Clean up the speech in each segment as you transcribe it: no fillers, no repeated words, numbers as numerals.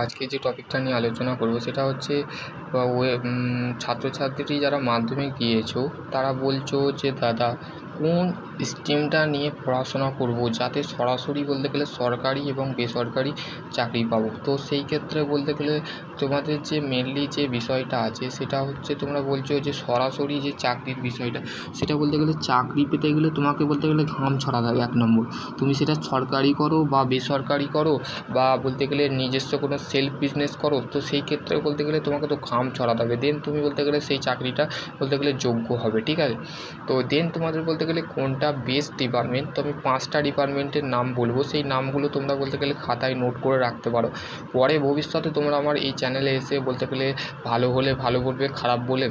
আজকে যে টপিকটা নিয়ে আলোচনা করব সেটা হচ্ছে ছাত্রছাত্রী যারা মাধ্যমিক দিয়েছো তারা বলছো যে দাদা কোন স্ট্রিমটা নিয়ে পড়াশোনা করব যাতে সরাসরি বলতে গেলে সরকারি এবং বেসরকারি চাকরি পাবো। তো সেই ক্ষেত্রে বলতে গেলে তোমাদের যে মেনলি যে বিষয়টা আছে সেটা হচ্ছে তোমরা বলছো যে সরাসরি যে চাকরির বিষয়টা, সেটা বলতে গেলে চাকরি পেতে গেলে তোমাকে বলতে গেলে ঘাম ছড়াতে হবে। 1 নম্বর, তুমি সেটা সরকারি করো বা বেসরকারি করো বা বলতে গেলে নিজস্ব কোনো সেলফ বিজনেস করো, তো সেই ক্ষেত্রে বলতে গেলে তোমাকে তো ঘাম ছড়াতে হবে, দেন তুমি বলতে গেলে সেই চাকরিটা বলতে গেলে যোগ্য হবে। ঠিক আছে, তো দেন তোমাদের বলতে গেলে কোনটা বেস্ট ডিপার্টমেন্ট, তো আমি 5টা ডিপার্টমেন্টের নাম বলবো, সেই নামগুলো তোমরা বলতে গেলে খাতায় নোট করে রাখতে পারো। পরে ভবিষ্যতে তোমরা আমার এই চ্যানেলে এসে বলতে গেলে ভালো হলে ভালো বলবে, খারাপ বলে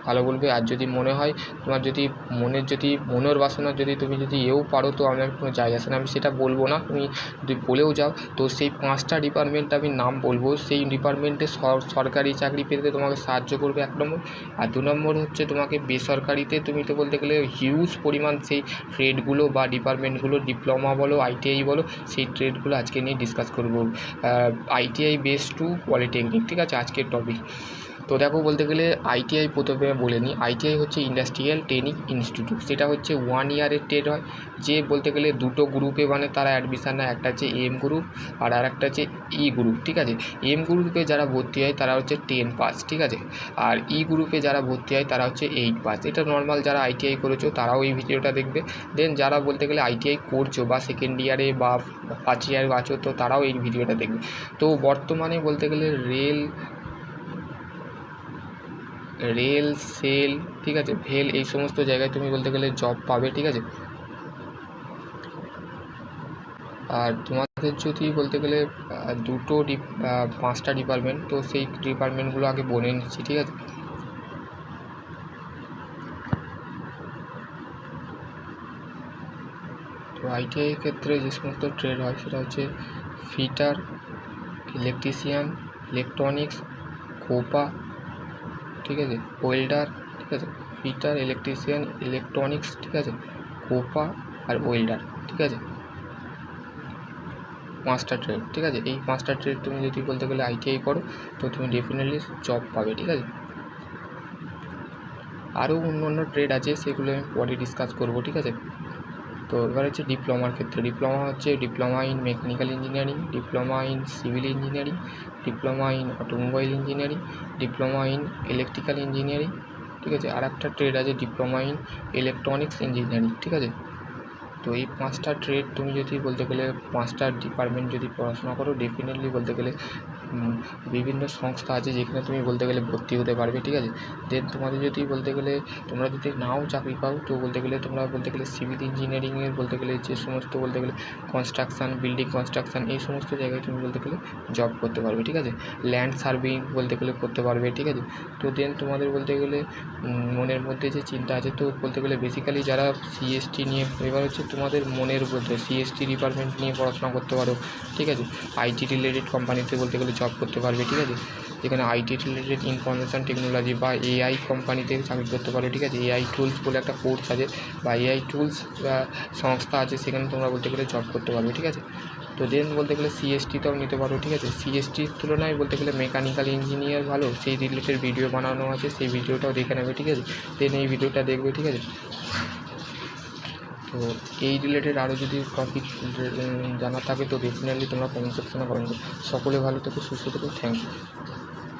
ভালো বলবে। আর যদি মনে হয় তোমার যদি মনের বাসনা তুমি যদি এও পারো তো আমার কোনো যায় আসে না, আমি সেটা বলবো না, তুমি যদি বলেও যাও তো সেই 5টা ডিপার্টমেন্ট আমি নাম বলবো, সেই ডিপার্টমেন্টে সরকারি চাকরি পেতে তোমাকে সাহায্য করবে 1 নম্বর। আর 2 নম্বর হচ্ছে তোমাকে বেসরকারিতে তুমি তো বলতে গেলে হিউজ পরিমাণ সেই ট্রেডগুলো বা ডিপার্টমেন্টগুলো, ডিপ্লোমা বলো আইটিআই বলো, সেই ট্রেডগুলো আজকে নিয়ে ডিসকাস করবো। আইটিআই বেস টু পলিটেকনিক, ঠিক আছে আজকের টপিক। তো দেখো বলতে গেলে আইটিআই প্রথমে বলে নিই, আইটিআই হচ্ছে ইন্ডাস্ট্রিয়াল ট্রেনিং ইনস্টিটিউট। সেটা হচ্ছে 1 ইয়ারের ট্রেড হয়, যে বলতে গেলে দুটো গ্রুপে মানে তারা অ্যাডমিশান নেয়, একটা হচ্ছে এম গ্রুপ আর একটা হচ্ছে ই গ্রুপ। ঠিক আছে, এম গ্রুপে যারা ভর্তি হয় তারা হচ্ছে 10 পাস, ঠিক আছে, আর ই গ্রুপে যারা ভর্তি হয় তারা হচ্ছে 8 পাস। এটা নর্মাল যারা আইটিআই করেছো তারাও এই ভিডিওটা দেখবে, দেন যারা বলতে গেলে আইটিআই করছো বা সেকেন্ড ইয়ারে বা ফার্স্ট ইয়ারে আছো তো তারাও এই ভিডিওটা দেখবে। তো বর্তমানে বলতে গেলে রেল সেল, ঠিক আছে, ভেল, এই সমস্ত জায়গায় তুমি বলতে গেলে জব পাবে। ঠিক আছে, আর তোমাদের যদি বলতে গেলে 5টা ডিপার্টমেন্ট, তো সেই ডিপার্টমেন্টগুলো আগে বলে নিচ্ছি। ঠিক আছে, তো আইটিআই ক্ষেত্রে যে সমস্ত ট্রেড হয় সেটা হচ্ছে ফিটার, ইলেকট্রিশিয়ান, ইলেকট্রনিক্স, কোপা, ঠিক আছে, ওয়েল্ডার, ঠিক আছে, ফিটার, ইলেকট্রিশিয়ান, ইলেকট্রনিক্স, ঠিক আছে, কোপা আর ওয়েল্ডার। ঠিক আছে, 5টা ট্রেড। ঠিক আছে, এই 5টা ট্রেড তুমি যদি বলতে গেলে আইটিআই করো তো তুমি ডেফিনেটলি জব পাবে। ঠিক আছে, আরও অন্য ট্রেড আছে, সেগুলো আমি পরে ডিসকাস করবো। ঠিক আছে, তো এবার হচ্ছে ডিপ্লোমার ক্ষেত্রে, ডিপ্লোমা হচ্ছে diploma in mechanical engineering, diploma in civil engineering, diploma in automobile engineering, diploma in electrical engineering. ঠিক আছে, আর একটা ট্রেড আছে ডিপ্লোমা ইন ইলেকট্রনিক্স ইঞ্জিনিয়ারিং। ঠিক আছে, তো এই 5টা ট্রেড তুমি যদি বলতে গেলে 5টা ডিপার্টমেন্ট যদি পড়াশোনা করো ডেফিনেটলি বলতে গেলে বিভিন্ন সংস্থা আছে যেখানে তুমি বলতে গেলে ভর্তি হতে পারবে। ঠিক আছে, দেন তোমাদের যদি বলতে গেলে তোমরা যদি নাও চাকরি পাও তো বলতে গেলে তোমরা বলতে গেলে সিভিল ইঞ্জিনিয়ারিংয়ের বলতে গেলে যে সমস্ত বলতে গেলে কনস্ট্রাকশান, বিল্ডিং কনস্ট্রাকশান, এই সমস্ত জায়গায় তুমি বলতে গেলে জব করতে পারবে। ঠিক আছে, ল্যান্ড সার্ভেইং বলতে গেলে করতে পারবে। ঠিক আছে, তো দেন তোমাদের বলতে গেলে মনের মধ্যে যে চিন্তা আছে, তো বলতে গেলে বেসিক্যালি যারা সিএসটি নিয়ে, এবার হচ্ছে তোমাদের মনের মধ্যে সিএসটি ডিপার্টমেন্ট নিয়ে পড়াশোনা করতে পারো। ঠিক আছে, আইটি রিলেটেড কোম্পানিতে বলতে গেলে জব করতে পারবে। ঠিক আছে, যেখানে আইটি রিলেটেড ইনফরমেশান টেকনোলজি বা এআই কোম্পানিতে চাকরি করতে পারো। ঠিক আছে, এআই টুলস বলে একটা কোর্স আছে বা এআই টুলস সংস্থা আছে, সেখানে তোমরা বলতে গেলে জব করতে পারবে। ঠিক আছে, তো দেন বলতে গেলে সিএসটিতেও নিতে পারো। ঠিক আছে, সিএসটির তুলনায় বলতে গেলে মেকানিক্যাল ইঞ্জিনিয়ার ভালো, সেই রিলেটেড ভিডিও বানানো আছে, সেই ভিডিওটাও দেখে নেবে। ঠিক আছে, দেন এই ভিডিওটা দেখবে। ঠিক আছে, তো এই রিলেটেড আরও যদি টপিক জানা থাকে তো ডেফিনেটলি তোমরা কমেন্ট সেকশনে কমেন্ট করো। সকলে ভালো থেকো, সুস্থ থেকো, থ্যাংক ইউ।